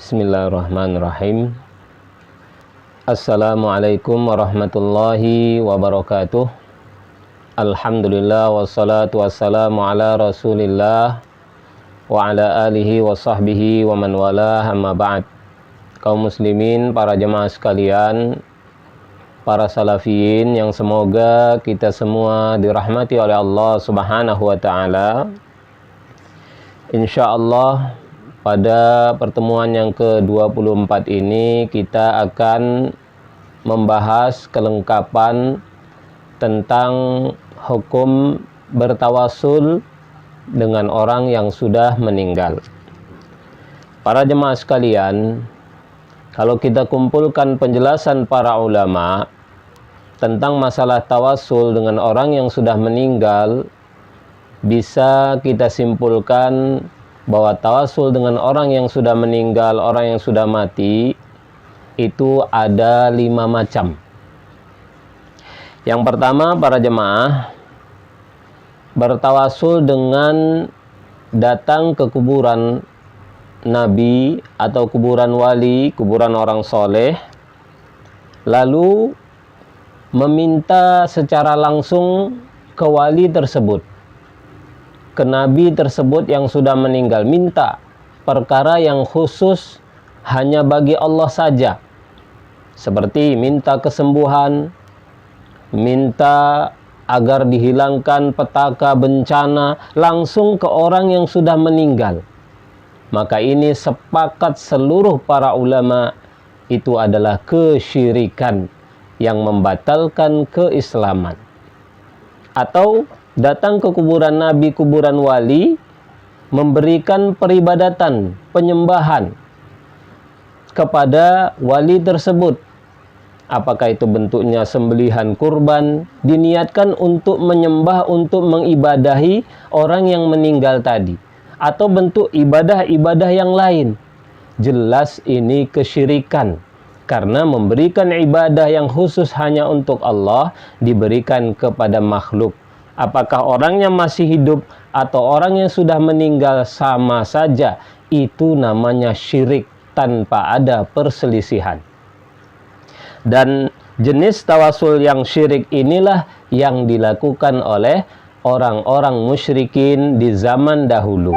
Bismillahirrahmanirrahim. Assalamualaikum warahmatullahi wabarakatuh. Alhamdulillah wassalatu wassalamu ala rasulillah wa ala alihi wa sahbihi wa man wala, amma ba'd. Kaum muslimin, para jemaah sekalian, para salafiyin yang semoga kita semua dirahmati oleh Allah Subhanahu wa taala. Insyaallah pada pertemuan yang ke-24 ini kita akan membahas kelengkapan tentang hukum bertawasul dengan orang yang sudah meninggal. Para jemaah sekalian, kalau kita kumpulkan penjelasan para ulama tentang masalah tawasul dengan orang yang sudah meninggal, bisa kita simpulkan bahwa tawasul dengan orang yang sudah meninggal, orang yang sudah mati, itu ada 5 macam. Yang pertama, para jemaah, bertawasul dengan datang ke kuburan nabi atau kuburan wali, kuburan orang soleh, lalu meminta secara langsung ke wali tersebut, ke nabi tersebut yang sudah meninggal, minta perkara yang khusus hanya bagi Allah saja, seperti minta kesembuhan, minta agar dihilangkan petaka bencana langsung ke orang yang sudah meninggal. Maka ini sepakat seluruh para ulama, itu adalah kesyirikan yang membatalkan keislaman. Atau datang ke kuburan nabi, kuburan wali, memberikan peribadatan, penyembahan kepada wali tersebut. Apakah itu bentuknya sembelihan kurban, diniatkan untuk menyembah, untuk mengibadahi orang yang meninggal tadi, atau bentuk ibadah-ibadah yang lain. Jelas ini kesyirikan, karena memberikan ibadah yang khusus hanya untuk Allah diberikan kepada makhluk. Apakah orangnya masih hidup atau orang yang sudah meninggal, sama saja. Itu namanya syirik tanpa ada perselisihan. Dan jenis tawasul yang syirik inilah yang dilakukan oleh orang-orang musyrikin di zaman dahulu.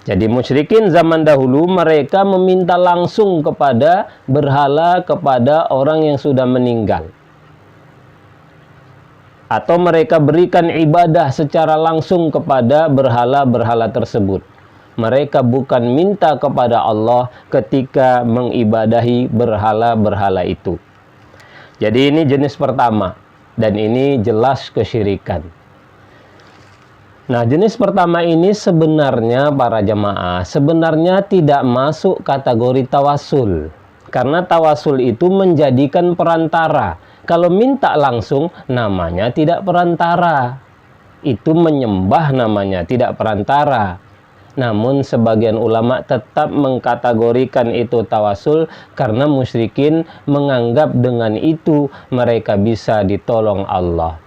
Jadi musyrikin zaman dahulu, mereka meminta langsung kepada berhala, kepada orang yang sudah meninggal. Atau mereka berikan ibadah secara langsung kepada berhala-berhala tersebut. Mereka bukan minta kepada Allah ketika mengibadahi berhala-berhala itu. Jadi ini jenis pertama, dan ini jelas kesyirikan. Nah, jenis pertama ini sebenarnya para jemaah, sebenarnya tidak masuk kategori tawasul. Karena tawasul itu menjadikan perantara. Kalau minta langsung, namanya tidak perantara. Itu menyembah namanya, tidak perantara. Namun sebagian ulama tetap mengkategorikan itu tawasul, karena musyrikin menganggap dengan itu mereka bisa ditolong Allah.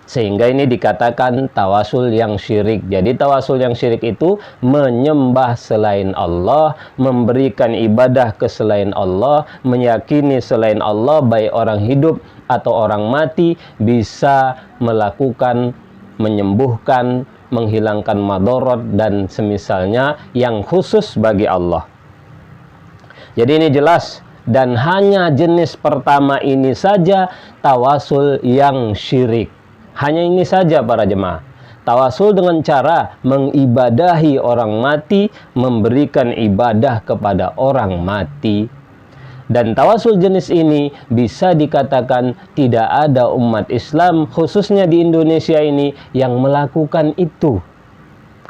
Sehingga ini dikatakan tawasul yang syirik. Jadi tawasul yang syirik itu menyembah selain Allah, memberikan ibadah ke selain Allah, meyakini selain Allah, baik orang hidup atau orang mati, bisa melakukan, menyembuhkan, menghilangkan madorot dan semisalnya yang khusus bagi Allah. Jadi ini jelas, dan hanya jenis pertama ini saja tawasul yang syirik. Hanya ini saja para jemaah. Tawasul dengan cara mengibadahi orang mati, memberikan ibadah kepada orang mati. Dan tawasul jenis ini bisa dikatakan tidak ada umat Islam, khususnya di Indonesia ini, yang melakukan itu.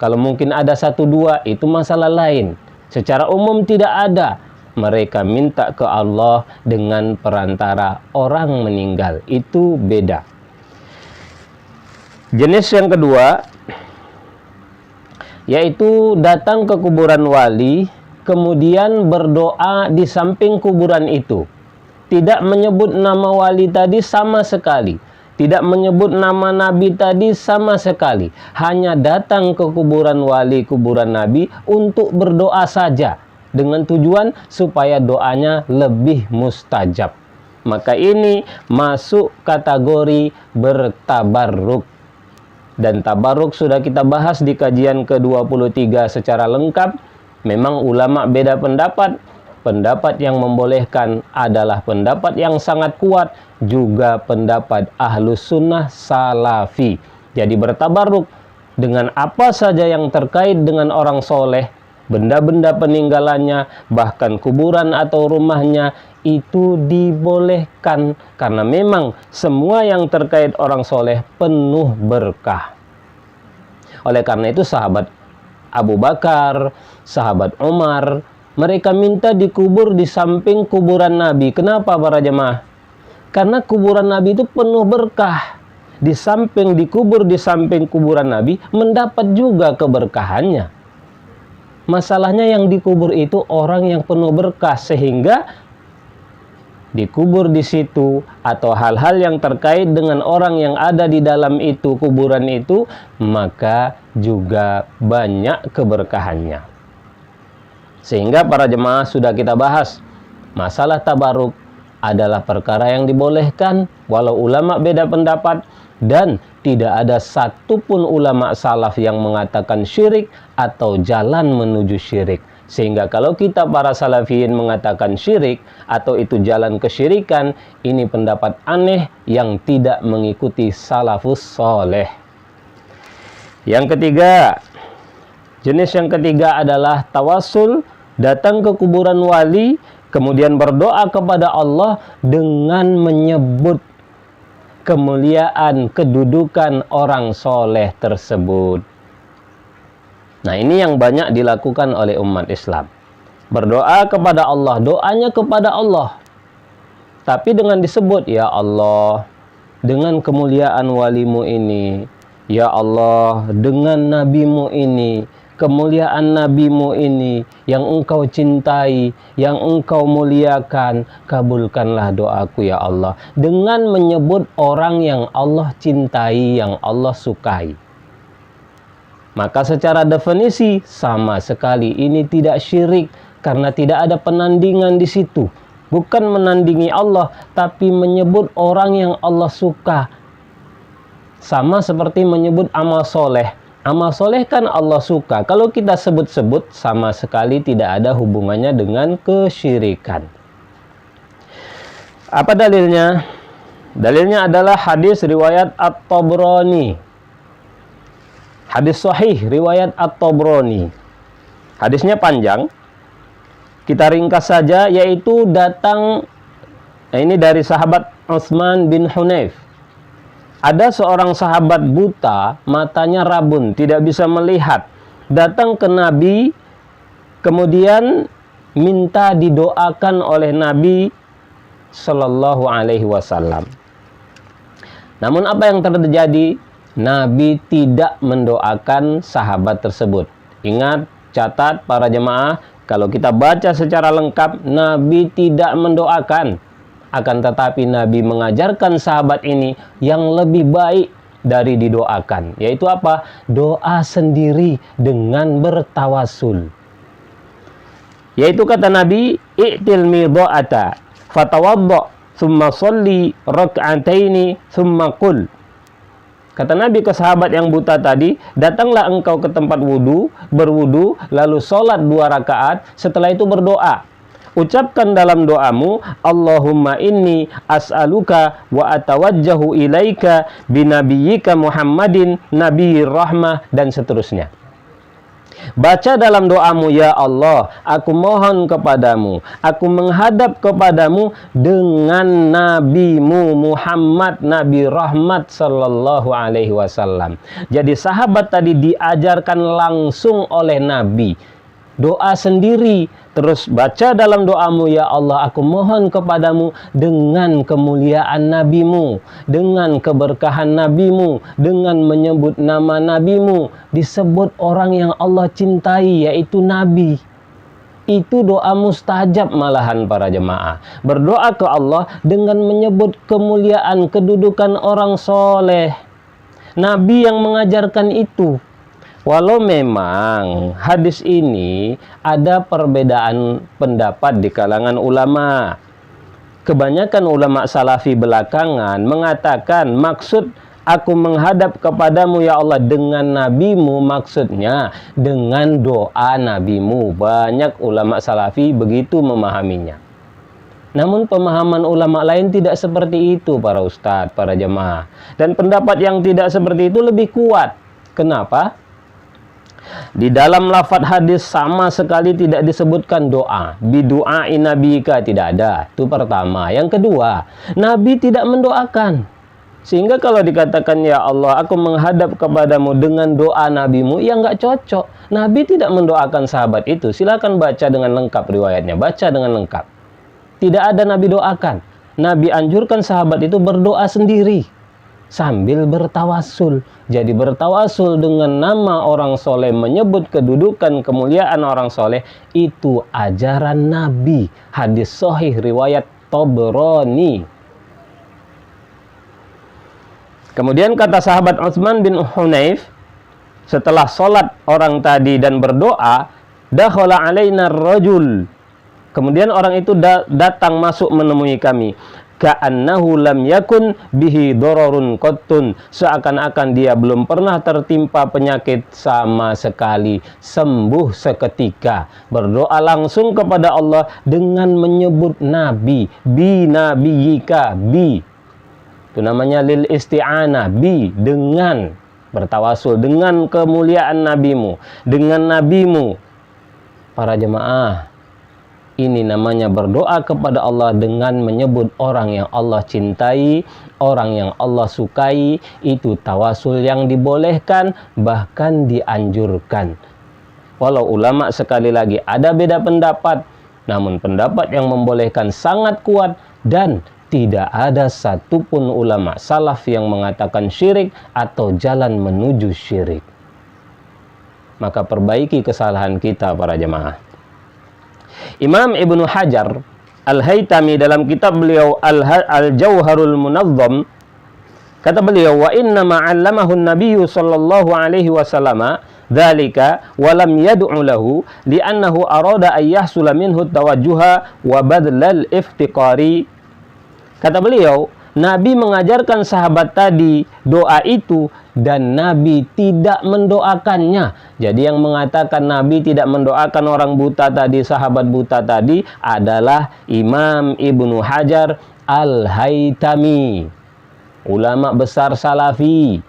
Kalau mungkin ada 1-2, itu masalah lain. Secara umum tidak ada. Mereka minta ke Allah dengan perantara orang meninggal. Itu beda. Jenis yang kedua, yaitu datang ke kuburan wali, kemudian berdoa di samping kuburan itu. Tidak menyebut nama wali tadi sama sekali. Tidak menyebut nama Nabi tadi sama sekali. Hanya datang ke kuburan wali, kuburan Nabi untuk berdoa saja. dengan tujuan supaya doanya lebih mustajab. Maka ini masuk kategori bertabarruk. Dan tabarruk sudah kita bahas di kajian ke-23 secara lengkap. Memang ulama beda pendapat. Pendapat yang membolehkan adalah pendapat yang sangat kuat, juga pendapat Ahlus Sunnah Salafi. Jadi bertabarruk dengan apa saja yang terkait dengan orang soleh, benda-benda peninggalannya, bahkan kuburan atau rumahnya, itu dibolehkan. Karena memang semua yang terkait orang soleh penuh berkah. Oleh karena itu sahabat Abu Bakar, sahabat Umar, mereka minta dikubur di samping kuburan Nabi. Kenapa para jemaah? Karena kuburan Nabi itu penuh berkah. Dikubur di samping kuburan Nabi, mendapat juga keberkahannya. Masalahnya yang dikubur itu orang yang penuh berkah, sehingga dikubur di situ atau hal-hal yang terkait dengan orang yang ada di dalam itu, kuburan itu, maka juga banyak keberkahannya. Sehingga para jemaah sudah kita bahas, masalah tabaruk adalah perkara yang dibolehkan, walau ulama beda pendapat, dan tidak ada satupun ulama salaf yang mengatakan syirik atau jalan menuju syirik. Sehingga kalau kita para salafiyin mengatakan syirik atau itu jalan kesyirikan, ini pendapat aneh yang tidak mengikuti salafus soleh. Yang ketiga, jenis yang ketiga adalah tawassul, datang ke kuburan wali, kemudian berdoa kepada Allah dengan menyebut kemuliaan, kedudukan orang soleh tersebut. Nah, ini yang banyak dilakukan oleh umat Islam. Berdoa kepada Allah, doanya kepada Allah. Tapi dengan disebut, ya Allah, dengan kemuliaan walimu ini, ya Allah, dengan nabimu ini, kemuliaan nabimu ini, yang engkau cintai, yang engkau muliakan, kabulkanlah doaku ya Allah. Dengan menyebut orang yang Allah cintai, yang Allah sukai. Maka secara definisi sama sekali ini tidak syirik, karena tidak ada penandingan di situ. Bukan menandingi Allah, tapi menyebut orang yang Allah suka. Sama seperti menyebut amal soleh. Amal soleh kan Allah suka. Kalau kita sebut-sebut, sama sekali tidak ada hubungannya dengan kesyirikan. Apa dalilnya? Dalilnya adalah hadis riwayat At-Tabrani. Hadis sahih riwayat At-Tabrani. Hadisnya panjang. Kita ringkas saja, yaitu datang, ini dari sahabat Utsman bin Hunayf. Ada seorang sahabat buta, matanya rabun, tidak bisa melihat. Datang ke Nabi, kemudian minta didoakan oleh Nabi Sallallahu Alaihi Wasallam. Namun apa yang terjadi? Nabi tidak mendoakan sahabat tersebut. Ingat, catat para jemaah, kalau kita baca secara lengkap, Nabi tidak mendoakan. Akan tetapi Nabi mengajarkan sahabat ini yang lebih baik dari didoakan. Yaitu apa? Doa sendiri dengan bertawasul. Yaitu kata Nabi, i'til midha'ata fatawadda thumma sholli rak'ataini thumma qul. Kata Nabi ke sahabat yang buta tadi, datanglah engkau ke tempat wudu, berwudu, lalu sholat 2 rakaat, setelah itu berdoa. Ucapkan dalam doamu, Allahumma inni as'aluka wa atawajjahu ilaika binabiyyika Muhammadin nabiyir rahmah, dan seterusnya. Baca dalam doamu, ya Allah, aku mohon kepadamu, aku menghadap kepadamu dengan nabimu Muhammad, Nabi Rahmat Sallallahu Alaihi Wasallam. Jadi sahabat tadi diajarkan langsung oleh Nabi. Doa sendiri, terus baca dalam doamu, ya Allah, aku mohon kepadamu dengan kemuliaan nabimu, dengan keberkahan nabimu, dengan menyebut nama nabimu, disebut orang yang Allah cintai, yaitu Nabi. Itu doa mustajab malahan para jemaah. Berdoa ke Allah dengan menyebut kemuliaan, kedudukan orang soleh. Nabi yang mengajarkan itu. Walau memang hadis ini ada perbedaan pendapat di kalangan ulama. Kebanyakan ulama salafi belakangan mengatakan maksud aku menghadap kepadamu ya Allah dengan nabimu, maksudnya dengan doa nabimu. Banyak ulama salafi begitu memahaminya. Namun pemahaman ulama lain tidak seperti itu para ustadz, para jemaah. Dan pendapat yang tidak seperti itu lebih kuat. Kenapa? Di dalam lafadz hadis sama sekali tidak disebutkan doa. Bidu'ai nabika, tidak ada. Itu pertama. Yang kedua, Nabi tidak mendoakan. Sehingga kalau dikatakan ya Allah aku menghadap kepadamu dengan doa nabimu, ya nggak cocok. Nabi tidak mendoakan sahabat itu. Silakan baca dengan lengkap riwayatnya. Baca dengan lengkap. Tidak ada Nabi doakan. Nabi anjurkan sahabat itu berdoa sendiri sambil bertawasul. Jadi bertawasul dengan nama orang soleh, menyebut kedudukan kemuliaan orang soleh, itu ajaran Nabi. Hadis sahih riwayat Tabrani. Kemudian kata sahabat Utsman bin Hunayf, setelah sholat orang tadi dan berdoa, dakhala alaina rajul. Kemudian orang itu datang masuk menemui kami. Ka'annahu lam yakun bihi dororun qattun, seakan-akan dia belum pernah tertimpa penyakit sama sekali, sembuh seketika. Berdoa langsung kepada Allah dengan menyebut nabi, bi nabiyika, bi itu namanya lil isti'anah, bi dengan bertawasul dengan kemuliaan nabimu, dengan nabimu. Para jemaah, ini namanya berdoa kepada Allah dengan menyebut orang yang Allah cintai, orang yang Allah sukai. Itu tawasul yang dibolehkan, bahkan dianjurkan. Walau ulama sekali lagi ada beda pendapat, namun pendapat yang membolehkan sangat kuat, dan tidak ada satupun ulama salaf yang mengatakan syirik atau jalan menuju syirik. Maka perbaiki kesalahan kita para jemaah. Imam Ibnu Hajar Al-Haytami dalam kitab beliau Al-Jauharul Munazzam, kata beliau, wa inna ma'allamahu an-nabiyyu sallallahu alaihi wasallam dzalika wa lam yad'u lahu li'annahu arada an yahsula minhu tawajjuha wa badlal iftiqari. Kata beliau, Nabi mengajarkan sahabat tadi doa itu dan Nabi tidak mendoakannya. Jadi yang mengatakan Nabi tidak mendoakan orang buta tadi, sahabat buta tadi, adalah Imam Ibnu Hajar Al-Haytami, ulama besar salafi,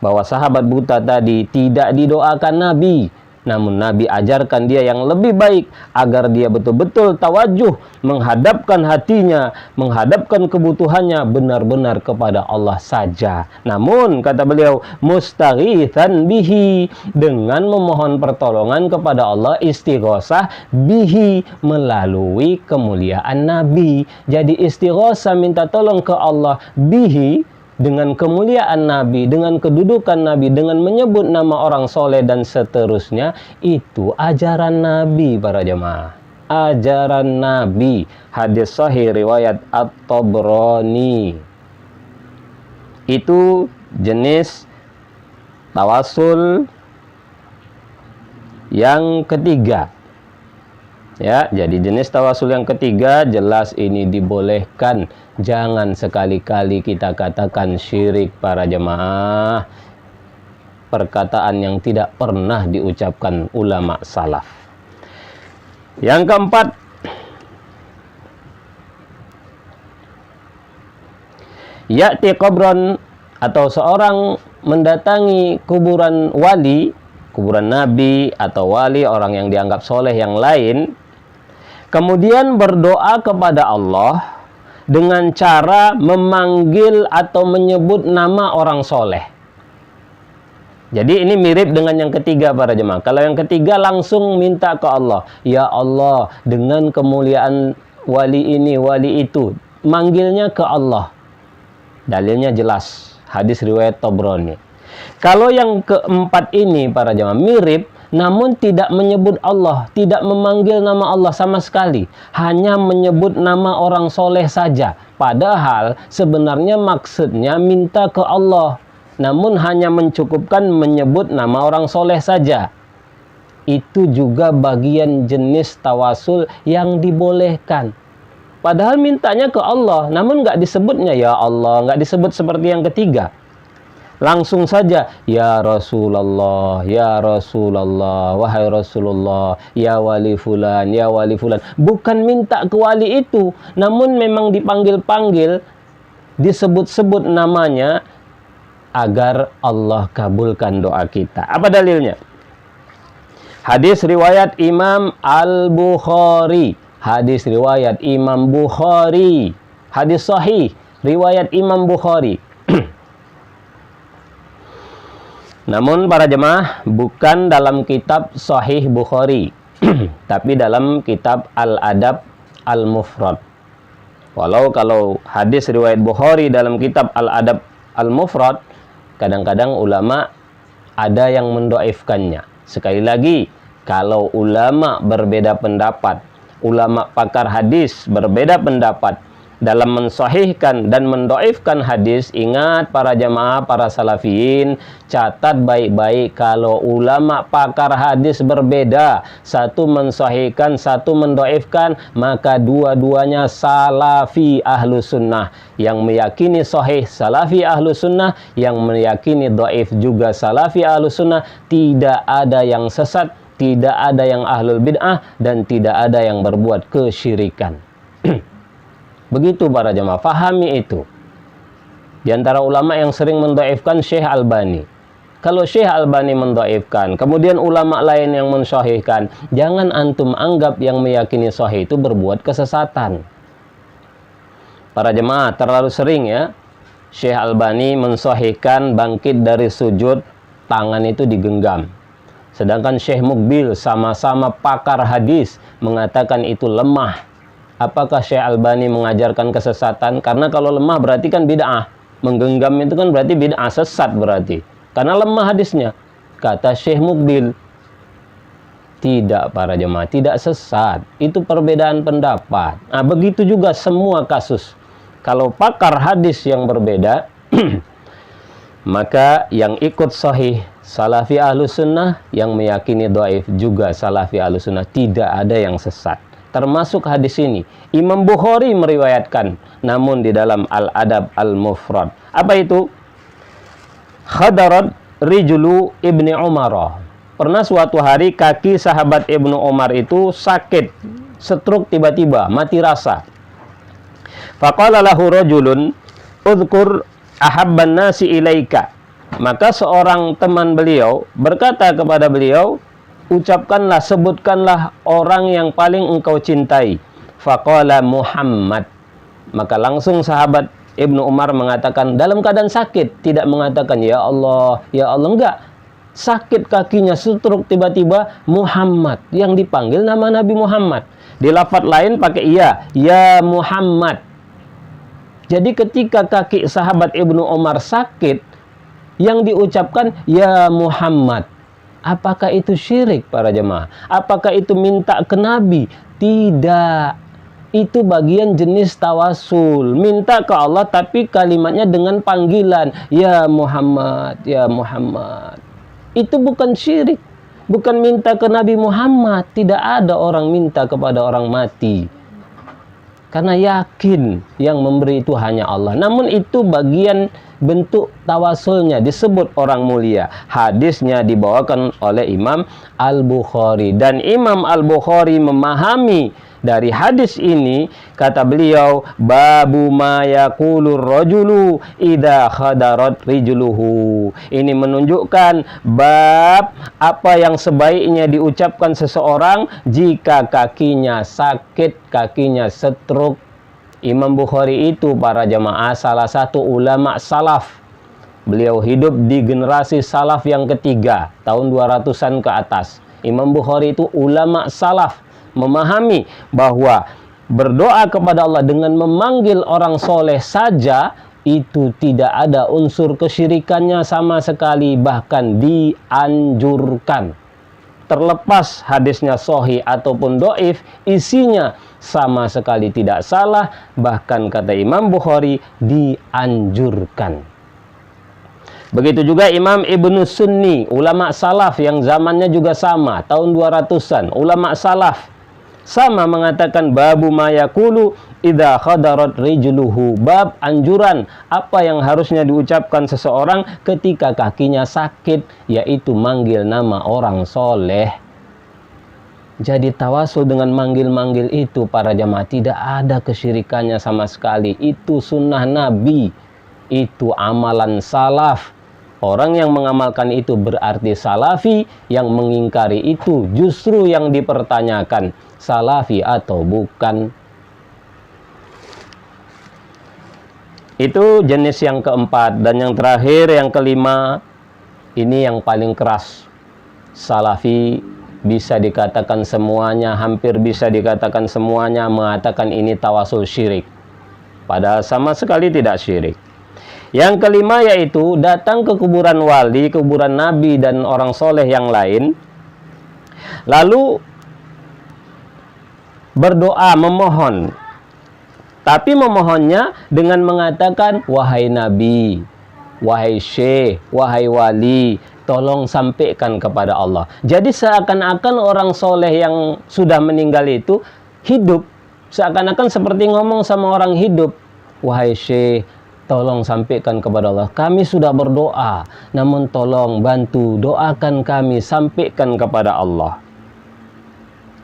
bahwa sahabat buta tadi tidak didoakan Nabi. Namun Nabi ajarkan dia yang lebih baik agar dia betul-betul tawajuh, menghadapkan hatinya, menghadapkan kebutuhannya benar-benar kepada Allah saja. Namun kata beliau, mustaghitsan bihi, dengan memohon pertolongan kepada Allah, istighosah bihi, melalui kemuliaan Nabi. Jadi istighosah, minta tolong ke Allah, bihi, dengan kemuliaan Nabi, dengan kedudukan Nabi, dengan menyebut nama orang soleh dan seterusnya. Itu ajaran Nabi para jemaah, ajaran Nabi. Hadis sahih riwayat At-Tabrani. Itu jenis tawasul yang ketiga. Ya, jadi jenis tawasul yang ketiga jelas ini dibolehkan. Jangan sekali-kali kita katakan syirik para jemaah. Perkataan yang tidak pernah diucapkan ulama salaf. Yang keempat, ya'ti qabran, atau seorang mendatangi kuburan wali, kuburan nabi atau wali, orang yang dianggap soleh yang lain, kemudian berdoa kepada Allah dengan cara memanggil atau menyebut nama orang soleh. Jadi ini mirip dengan yang ketiga para jemaah. Kalau yang ketiga langsung minta ke Allah, ya Allah, dengan kemuliaan wali ini, wali itu, manggilnya ke Allah. Dalilnya jelas, hadis riwayat Tabrani. Kalau yang keempat ini para jemaah mirip, namun tidak menyebut Allah, tidak memanggil nama Allah sama sekali, hanya menyebut nama orang soleh saja. Padahal sebenarnya maksudnya minta ke Allah. namun hanya mencukupkan menyebut nama orang soleh saja. Itu juga bagian jenis tawasul yang dibolehkan. Padahal mintanya ke Allah, namun nggak disebutnya ya Allah, nggak disebut seperti yang ketiga. Langsung saja, ya Rasulullah, ya Rasulullah, wahai Rasulullah, ya wali fulan, ya wali fulan. Bukan minta ke wali itu, namun memang dipanggil-panggil, disebut-sebut namanya, agar Allah kabulkan doa kita. Apa dalilnya? Hadis riwayat Imam Al-Bukhari. Hadis riwayat Imam Bukhari. Hadis sahih riwayat Imam Bukhari. Namun para jemaah, bukan dalam kitab Sahih Bukhari, tapi dalam kitab Al-Adab Al-Mufrad. Kalau hadis riwayat Bukhari dalam kitab Al-Adab Al-Mufrad, kadang-kadang ulama ada yang mendoifkannya. Sekali lagi, kalau ulama berbeda pendapat, ulama pakar hadis berbeda pendapat dalam mensahihkan dan mendoifkan hadis, ingat para jamaah, para salafiyin, catat baik-baik, kalau ulama pakar hadis berbeda, satu mensahihkan, satu mendoifkan, maka dua-duanya salafi ahlu sunnah. Yang meyakini sahih salafi ahlu sunnah, yang meyakini doif juga salafi ahlu sunnah. Tidak ada yang sesat, tidak ada yang ahlul bid'ah, dan tidak ada yang berbuat kesyirikan. Begitu para jemaah, fahami itu. Di antara ulama yang sering mendoifkan Syekh Albani. Kalau Syekh Albani mendoifkan, kemudian ulama lain yang mensahihkan, jangan antum anggap yang meyakini sahih itu berbuat kesesatan. Para jemaah, terlalu sering ya Syekh Albani mensahihkan bangkit dari sujud, tangan itu digenggam. Sedangkan Syekh Mukbil sama-sama pakar hadis mengatakan itu lemah. Apakah Syekh Albani mengajarkan kesesatan? Karena kalau lemah berarti kan bid'ah. Menggenggam itu kan berarti bid'ah, sesat berarti. Karena lemah hadisnya. Kata Syekh Mukbil, tidak para jemaah, tidak sesat. Itu perbedaan pendapat. Nah, begitu juga semua kasus. Kalau pakar hadis yang berbeda, maka yang ikut sahih salafi ahlu sunnah, yang meyakini dhaif juga salafi ahlu sunnah. Tidak ada yang sesat. Termasuk hadis ini Imam Bukhari meriwayatkan, namun di dalam Al-Adab Al-Mufrad. Apa itu? Khadarat rijlu Ibni Umar. Pernah suatu hari kaki sahabat Ibnu Umar itu sakit, stroke tiba-tiba, mati rasa. Faqala lahu rajulun udhkur ahabban nasi ilaika. Maka seorang teman beliau berkata kepada beliau, ucapkanlah, sebutkanlah orang yang paling engkau cintai. Faqala Muhammad. Maka langsung sahabat Ibnu Umar mengatakan, dalam keadaan sakit, tidak mengatakan ya Allah, enggak. Sakit kakinya, stroke tiba-tiba, Muhammad. Yang dipanggil nama Nabi Muhammad. Di lafaz lain pakai ya Muhammad. Jadi ketika kaki sahabat Ibnu Umar sakit, yang diucapkan ya Muhammad. Apakah itu syirik para jemaah? Apakah itu minta ke Nabi? Tidak. Itu bagian jenis tawasul. Minta ke Allah tapi kalimatnya dengan panggilan. Ya Muhammad, ya Muhammad. Itu bukan syirik. Bukan minta ke Nabi Muhammad. Tidak ada orang minta kepada orang mati. Karena yakin yang memberi itu hanya Allah. Namun itu bagian bentuk tawasulnya, disebut orang mulia. Hadisnya dibawakan oleh Imam Al-Bukhari. Dan Imam Al-Bukhari memahami dari hadis ini, kata beliau, babu ma yaqulur rajulu idza khadarat rijluhu. Ini menunjukkan bab apa yang sebaiknya diucapkan seseorang jika kakinya sakit, kakinya stroke. Imam Bukhari itu para jamaah salah satu ulama salaf. Beliau hidup di generasi salaf yang ketiga, tahun 200-an ke atas. Imam Bukhari itu ulama salaf, memahami bahwa berdoa kepada Allah dengan memanggil orang soleh saja itu tidak ada unsur kesyirikannya sama sekali, bahkan dianjurkan. Terlepas hadisnya sahih ataupun dhaif, isinya sama sekali tidak salah, bahkan kata Imam Bukhari dianjurkan. Begitu juga Imam Ibnu Sunni, ulama salaf yang zamannya juga sama, tahun 200-an. Ulama salaf sama mengatakan babu mayakulu idza khadarat rijluhu, bab anjuran apa yang harusnya diucapkan seseorang ketika kakinya sakit, yaitu manggil nama orang soleh. Jadi tawasul dengan manggil-manggil itu para jamaah tidak ada kesyirikannya sama sekali. Itu sunnah Nabi, itu amalan salaf. Orang yang mengamalkan itu berarti salafi, yang mengingkari itu justru yang dipertanyakan, salafi atau bukan. Itu jenis yang keempat. Dan yang terakhir, yang kelima, ini yang paling keras. Salafi bisa dikatakan semuanya, hampir bisa dikatakan semuanya mengatakan ini tawasul syirik, padahal sama sekali tidak syirik. Yang kelima yaitu datang ke kuburan wali, kuburan nabi dan orang soleh yang lain, lalu berdoa memohon, tapi memohonnya dengan mengatakan wahai nabi, wahai syekh, wahai wali, tolong sampaikan kepada Allah. Jadi seakan-akan orang soleh yang sudah meninggal itu hidup, seakan-akan seperti ngomong sama orang hidup, wahai syekh, tolong sampaikan kepada Allah, kami sudah berdoa, namun tolong bantu doakan kami, sampaikan kepada Allah.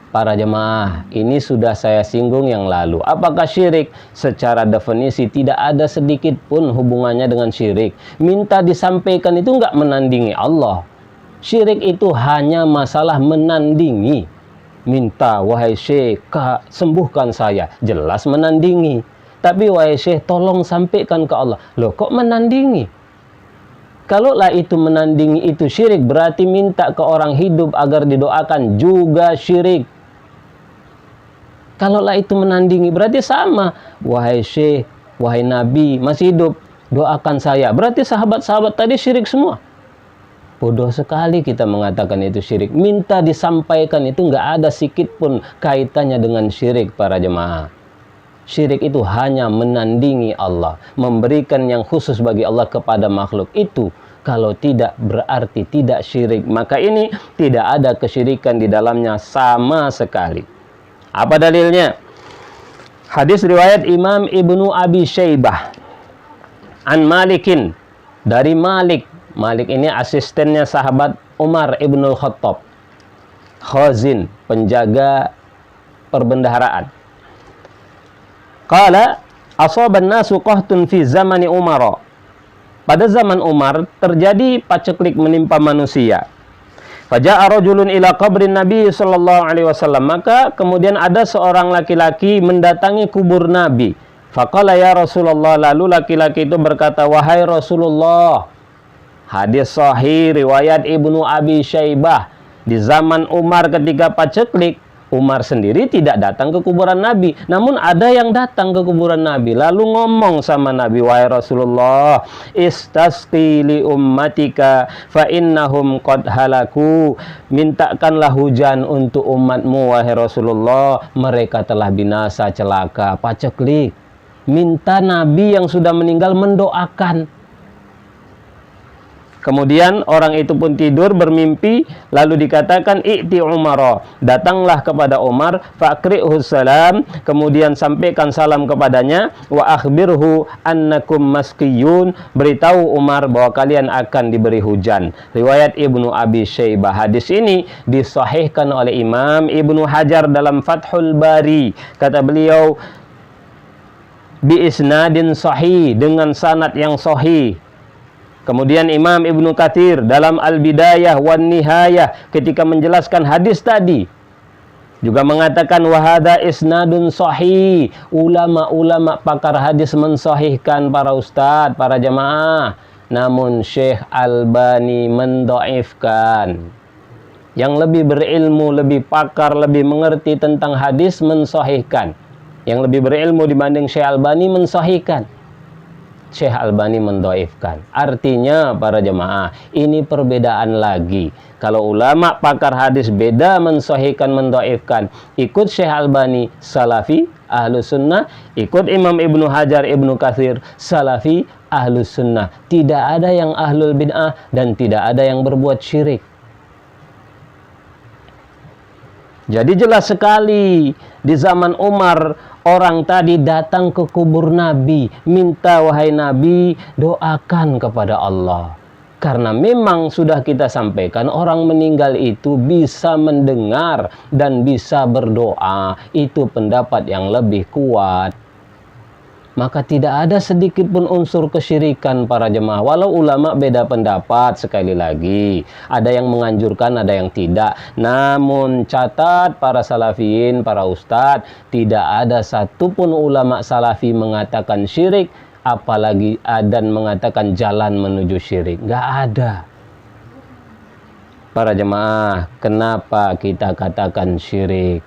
Para jemaah, ini sudah saya singgung yang lalu. Apakah syirik? Secara definisi tidak ada sedikit pun hubungannya dengan syirik. Minta disampaikan itu enggak menandingi Allah. Syirik itu hanya masalah menandingi. Minta, wahai syekh, sembuhkan saya, jelas menandingi. Tapi wahai syekh, tolong sampaikan ke Allah. Loh, kok menandingi? Kalaulah itu menandingi itu syirik, berarti minta ke orang hidup agar didoakan juga syirik. Kalaulah itu menandingi, berarti sama. Wahai syekh, wahai nabi, masih hidup, doakan saya. Berarti sahabat-sahabat tadi syirik semua. Bodoh sekali kita mengatakan itu syirik. Minta disampaikan itu nggak ada sedikit pun kaitannya dengan syirik para jemaah. Syirik itu hanya menandingi Allah, memberikan yang khusus bagi Allah kepada makhluk. Itu kalau tidak berarti tidak syirik. Maka ini tidak ada kesyirikan di dalamnya sama sekali. Apa dalilnya? Hadis riwayat Imam Ibnu Abi Syaibah an Malikin, dari Malik. Malik ini asistennya sahabat Umar Ibnul Khattab, khazin, penjaga perbendaharaan. Qala asaban nasu qahtun fi zamani Umar. Pada zaman Umar terjadi paceklik menimpa manusia. Faja'a rajulun ila qabrin Nabi sallallahu alaihi wasallam. Maka kemudian ada seorang laki-laki mendatangi kubur Nabi. Faqala ya Rasulullah, lalu laki-laki itu berkata, wahai Rasulullah. Hadis sahih riwayat Ibnu Abi Syaibah. Di zaman Umar ketika paceklik, Umar sendiri tidak datang ke kuburan Nabi, namun ada yang datang ke kuburan Nabi lalu ngomong sama Nabi, wahai Rasulullah, istasqi li ummatika fa innahum qad halaku, mintakanlah hujan untuk umatmu wahai Rasulullah, mereka telah binasa celaka. Paceklik, minta Nabi yang sudah meninggal mendoakan. Kemudian orang itu pun tidur bermimpi, lalu dikatakan i'ti Umar, datanglah kepada Umar, faqri'hu salam, kemudian sampaikan salam kepadanya, wa akhbirhu annakum masqiyun, beritahu Umar bahwa kalian akan diberi hujan. Riwayat Ibnu Abi Syaibah. Hadis ini disahihkan oleh Imam Ibnu Hajar dalam Fathul Bari. Kata beliau, bi isnadin sahih, dengan sanad yang sahih. Kemudian Imam Ibnu Katsir dalam Al-Bidayah wan Nihayah ketika menjelaskan hadis tadi juga mengatakan wahada isnadun sahih. Ulama-ulama pakar hadis mensahihkan para ustadz, para jamaah. Namun Syekh Albani mendhaifkan. Yang lebih berilmu, lebih pakar, lebih mengerti tentang hadis mensahihkan. Yang lebih berilmu dibanding Syekh Albani mensahihkan. Syekh Albani mendhaifkan. Artinya para jemaah, ini perbedaan lagi. Kalau ulama pakar hadis beda mensahihkan, mendhaifkan, ikut Syekh Albani Salafi Ahlus Sunnah, ikut Imam Ibnu Hajar Ibnu Katsir Salafi Ahlus Sunnah. Tidak ada yang ahlul bid'ah dan tidak ada yang berbuat syirik. Jadi jelas sekali di zaman Umar, orang tadi datang ke kubur Nabi, minta, wahai Nabi, doakan kepada Allah. Karena memang sudah kita sampaikan, orang meninggal itu bisa mendengar dan bisa berdoa. Itu pendapat yang lebih kuat. Maka tidak ada sedikit pun unsur kesyirikan para jemaah. Walau ulama beda pendapat, sekali lagi. Ada yang menganjurkan, ada yang tidak. Namun catat para salafiyin, para ustadz, tidak ada satupun ulama salafi mengatakan syirik, apalagi dan mengatakan jalan menuju syirik. Nggak ada. Para jemaah, kenapa kita katakan syirik?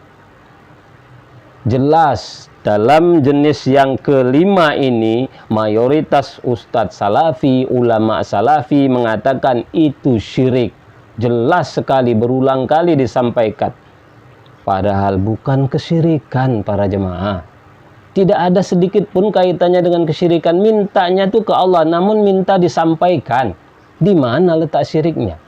Jelas dalam jenis yang kelima ini, mayoritas ustadz salafi, ulama salafi mengatakan itu syirik. Jelas sekali, berulang kali disampaikan. Padahal bukan kesyirikan para jemaah. Tidak ada sedikit pun kaitannya dengan kesyirikan. Mintanya tuh ke Allah, namun minta disampaikan. Di mana letak syiriknya?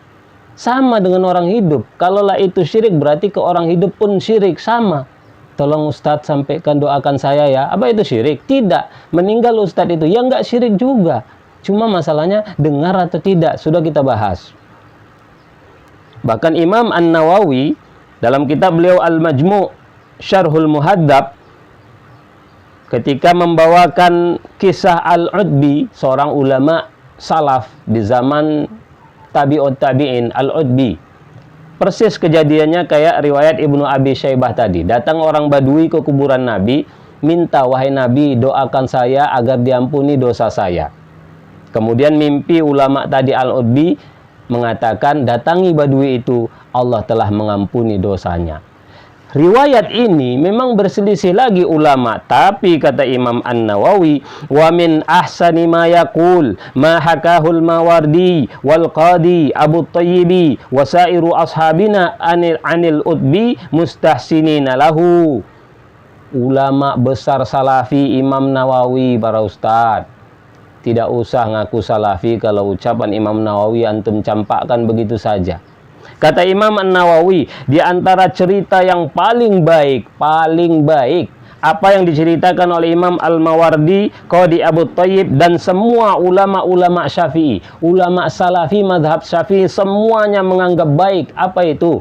Sama dengan orang hidup. Kalaulah itu syirik, berarti ke orang hidup pun syirik. Sama. Tolong Ustadz sampaikan, doakan saya ya. Apa itu syirik? Tidak. Meninggal Ustadz itu, ya nggak syirik juga. Cuma masalahnya dengar atau tidak. Sudah kita bahas. Bahkan Imam An-Nawawi dalam kitab beliau Al-Majmu' Syarhul Muhaddab, ketika membawakan kisah Al-Udbi, seorang ulama salaf di zaman tabi'ut tabi'in, Al-Udbi. Persis kejadiannya kayak riwayat Ibnu Abi Syaibah tadi. Datang orang Badui ke kuburan Nabi, minta, wahai Nabi, doakan saya agar diampuni dosa saya. Kemudian mimpi ulama tadi Al-Udbi mengatakan, datangi Badui itu, Allah telah mengampuni dosanya. Riwayat ini memang berselisih lagi ulama, tapi kata Imam An-Nawawi, wa min ahsani ma yaqul ma hakahul Mawardi wal Qadi Abu Thayyibi wa sairu ashabina anil Udbi mustahsinina lahu. Ulama besar salafi Imam Nawawi, para ustadz. Tidak usah ngaku salafi kalau ucapan Imam Nawawi antum campakkan begitu saja. Kata Imam An-Nawawi, di antara cerita yang paling baik, apa yang diceritakan oleh Imam Al-Mawardi, Qadi Abu Thayyib, dan semua ulama-ulama Syafi'i, ulama Salafi, madhab Syafi'i, semuanya menganggap baik. Apa itu?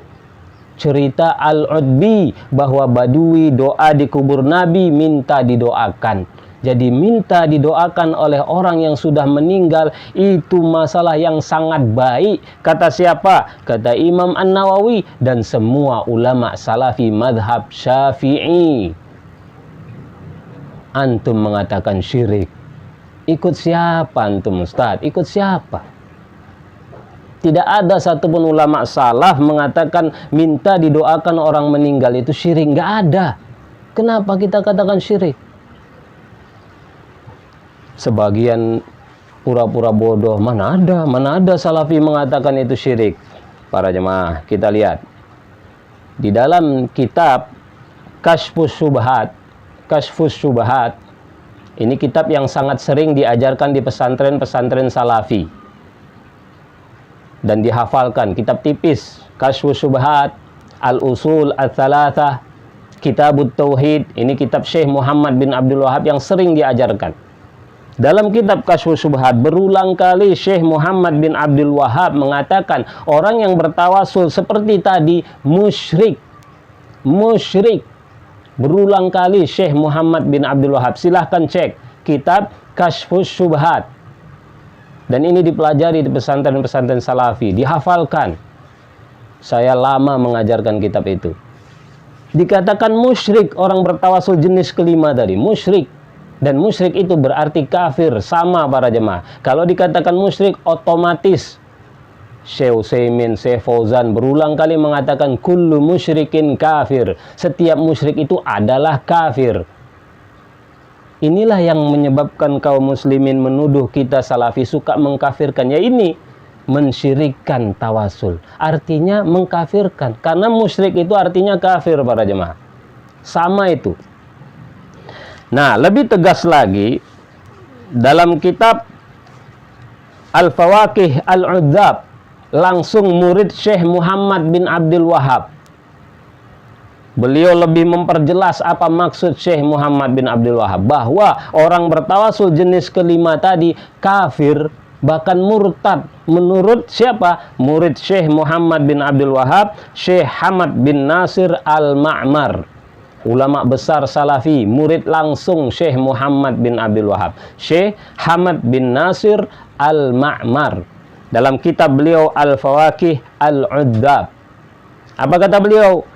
Cerita Al-Udbi, bahwa Badui doa di kubur Nabi, minta didoakan. Jadi minta didoakan oleh orang yang sudah meninggal itu masalah yang sangat baik. Kata siapa? Kata Imam An-Nawawi dan semua ulama salafi madhab Syafi'i. Antum mengatakan syirik. Ikut siapa antum Ustaz? Ikut siapa? Tidak ada satupun ulama salaf mengatakan minta didoakan orang meninggal itu syirik. Nggak ada. Kenapa kita katakan syirik? Sebagian pura-pura bodoh, mana ada salafi mengatakan itu syirik. Para jemaah, kita lihat di dalam kitab Kashfus Syubhat, ini kitab yang sangat sering diajarkan di pesantren-pesantren salafi dan dihafalkan. Kitab tipis, Kashfus Syubhat, Al-Usul Ats-Tsalatsah, Kitabut Tauhid. Ini kitab Syekh Muhammad bin Abdul Wahab yang sering diajarkan. Dalam kitab Kashfus Syubhat berulang kali Syekh Muhammad bin Abdul Wahab mengatakan orang yang bertawasul seperti tadi musyrik. Berulang kali Syekh Muhammad bin Abdul Wahab. Silahkan cek kitab Kashfus Syubhat. Dan ini dipelajari di pesantren-pesantren salafi, dihafalkan. Saya lama mengajarkan kitab itu. Dikatakan musyrik orang bertawasul jenis kelima tadi, musyrik. Dan musyrik itu berarti kafir, sama para jemaah. Kalau dikatakan musyrik otomatis Syekh Utsaimin, Syekh Fauzan berulang kali mengatakan kullu musyrikin kafir. Setiap musyrik itu adalah kafir. Inilah yang menyebabkan kaum muslimin menuduh kita salafi suka mengkafirkan. Ya ini, mensyirikkan tawasul. Artinya mengkafirkan. Karena musyrik itu artinya kafir para jemaah. Sama itu. Nah, lebih tegas lagi, dalam kitab Al-Fawaqih Al-Udzab, langsung murid Syekh Muhammad bin Abdul Wahab, beliau lebih memperjelas apa maksud Syekh Muhammad bin Abdul Wahab, bahwa orang bertawasul jenis kelima tadi kafir, bahkan murtad. Menurut siapa? Murid Syekh Muhammad bin Abdul Wahab, Syekh Hamad bin Nasir Al-Ma'mar, ulama besar salafi, murid langsung Syekh Muhammad bin Abdul Wahab, Syekh Hamad bin Nasir Al-Ma'mar, dalam kitab beliau Al-Fawaqih Al-Udzab. Apa kata beliau?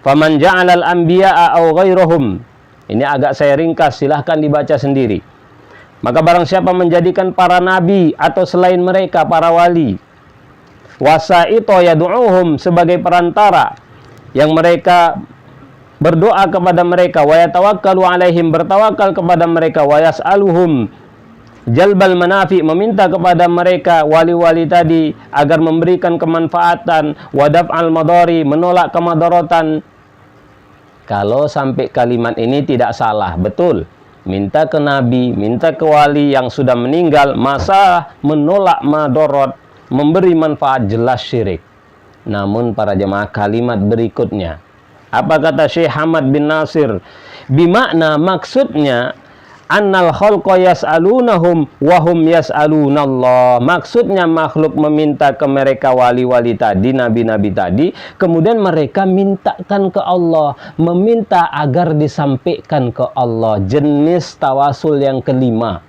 Faman ja'alal anbiya'a aw ghairahum. Ini agak saya ringkas, silahkan dibaca sendiri. Maka barang siapa menjadikan para nabi atau selain mereka para wali, wasaito yad'uhum, sebagai perantara yang mereka berdoa kepada mereka, wa yatawakkalu alaihim, bertawakal kepada mereka, wa yas'aluhum jalbal manafi, meminta kepada mereka wali-wali tadi agar memberikan kemanfaatan, wadaf al madari, menolak kemadaratan. Kalau sampai kalimat ini tidak salah, betul. Minta ke nabi, minta ke wali yang sudah meninggal, masa menolak madorot, memberi manfaat, jelas syirik. Namun para jemaah, kalimat berikutnya, apa kata Syekh Hamad bin Nasir? Bimakna, maksudnya, annal khalqa yas'alunahum wa hum yas'alunallah. Maksudnya makhluk meminta ke mereka wali-wali tadi, nabi-nabi tadi, kemudian mereka mintakan ke Allah, meminta agar disampaikan ke Allah. Jenis tawasul yang kelima.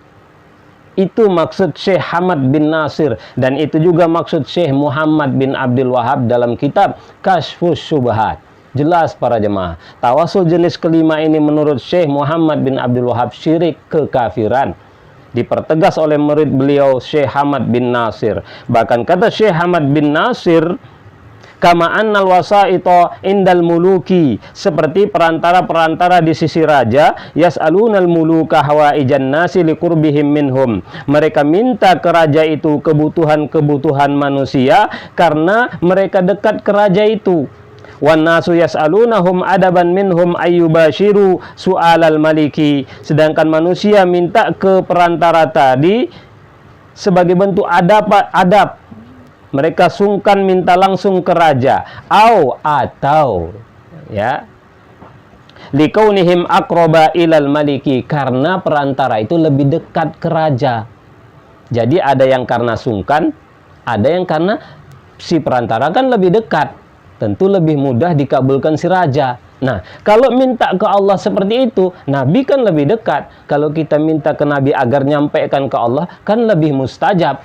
Itu maksud Syekh Hamad bin Nasir, dan itu juga maksud Syekh Muhammad bin Abdul Wahab dalam kitab Kashfus Syubhat. Jelas para jemaah, tawasul jenis kelima ini menurut Syekh Muhammad bin Abdul Wahab syirik, kekafiran. Dipertegas oleh murid beliau Syekh Hamad bin Nasir. Bahkan kata Syekh Hamad bin Nasir, kama annal wasaito indal muluki, seperti perantara-perantara di sisi raja, yas'alunal muluka hawaijan nasi liqurbihim minhum. Mereka minta ke raja itu kebutuhan-kebutuhan manusia karena mereka dekat ke raja itu. Wan nasu yas'alunahum adaban minhum ayyubashiru su'alal maliki. Sedangkan manusia minta ke perantara tadi sebagai bentuk adab. Mereka sungkan minta langsung ke raja. Atau ya, likaunihim aqraba ilal maliki, karena perantara itu lebih dekat ke raja. Jadi ada yang karena sungkan, ada yang karena si perantara kan lebih dekat, tentu lebih mudah dikabulkan si raja. Nah, kalau minta ke Allah seperti itu, Nabi kan lebih dekat. Kalau kita minta ke Nabi agar nyampaikan ke Allah, kan lebih mustajab.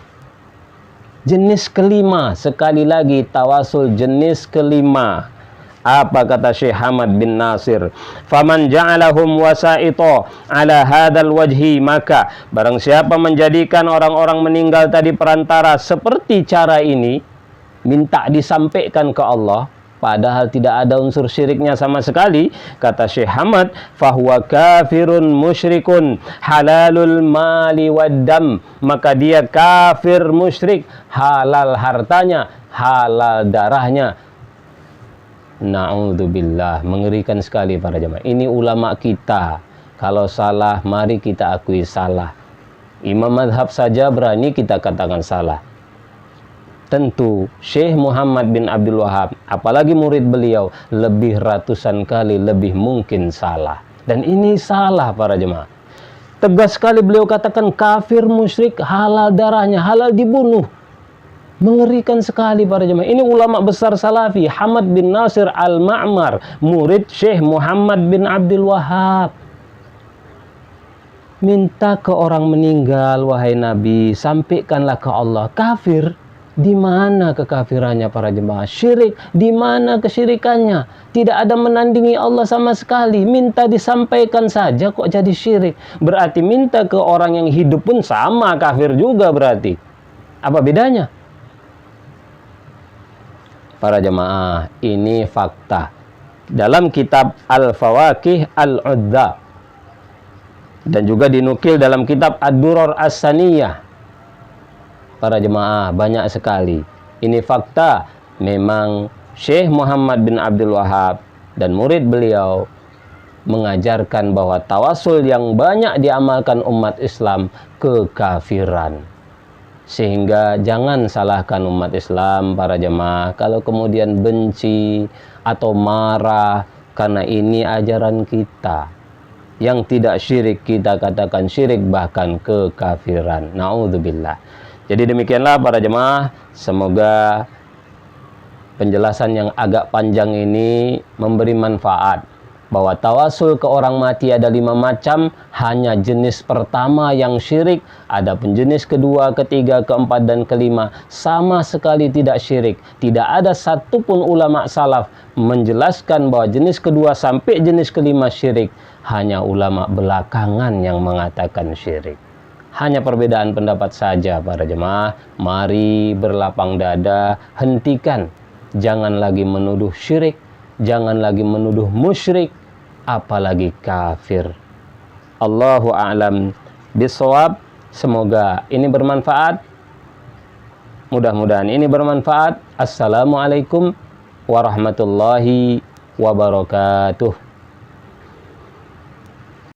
Jenis kelima, sekali lagi tawasul jenis kelima. Apa kata Syekh Hamad bin Nasir? Faman ja'alahum wasaito ala hadal wajhi, maka barang siapa menjadikan orang-orang meninggal tadi perantara seperti cara ini, minta disampaikan ke Allah, padahal tidak ada unsur syiriknya sama sekali, kata Syekh Hamad, fahuwa kafirun musyrikun halalul mali waddam, maka dia kafir musyrik, halal hartanya, halal darahnya. Na'udzubillah, mengerikan sekali para jemaah. Ini ulama kita, kalau salah mari kita akui salah. Imam madhab saja berani kita katakan salah. Tentu Syekh Muhammad bin Abdul Wahab, apalagi murid beliau, lebih ratusan kali lebih mungkin salah. Dan ini salah para jemaah. Tegas sekali beliau katakan kafir musyrik, halal darahnya, halal dibunuh. Mengerikan sekali para jemaah. Ini ulama besar salafi, Hamad bin Nasir Al-Ma'mar, murid Syekh Muhammad bin Abdul Wahab. Minta ke orang meninggal, wahai Nabi, sampaikanlah ke Allah. Kafir. Di mana kekafirannya para jemaah? Syirik, di mana kesyirikannya? Tidak ada menandingi Allah sama sekali. Minta disampaikan saja kok jadi syirik. Berarti minta ke orang yang hidup pun sama kafir juga berarti. Apa bedanya? Para jemaah, ini fakta. Dalam kitab Al-Fawaqih Al-Udzab, Dan juga dinukil dalam kitab Ad-Durar As-Saniyah. Para jemaah, banyak sekali. Ini fakta, memang Syekh Muhammad bin Abdul Wahab dan murid beliau mengajarkan bahwa tawasul yang banyak diamalkan umat Islam kekafiran. Sehingga jangan salahkan umat Islam, para jemaah, kalau kemudian benci atau marah, karena ini ajaran kita. Yang tidak syirik kita katakan syirik, bahkan kekafiran. Na'udzubillah. Jadi demikianlah para jemaah, semoga penjelasan yang agak panjang ini memberi manfaat. Bahwa tawasul ke orang mati ada 5 macam, hanya jenis pertama yang syirik, ada pun jenis kedua, ketiga, keempat, dan kelima sama sekali tidak syirik. Tidak ada satupun ulama salaf menjelaskan bahwa jenis kedua sampai jenis kelima syirik. Hanya ulama belakangan yang mengatakan syirik. Hanya perbedaan pendapat saja para jemaah. Mari berlapang dada, hentikan. Jangan lagi menuduh syirik, jangan lagi menuduh musyrik, apalagi kafir. Allahu a'lam bishawab. Semoga ini bermanfaat. Mudah-mudahan ini bermanfaat. Assalamualaikum warahmatullahi wabarakatuh.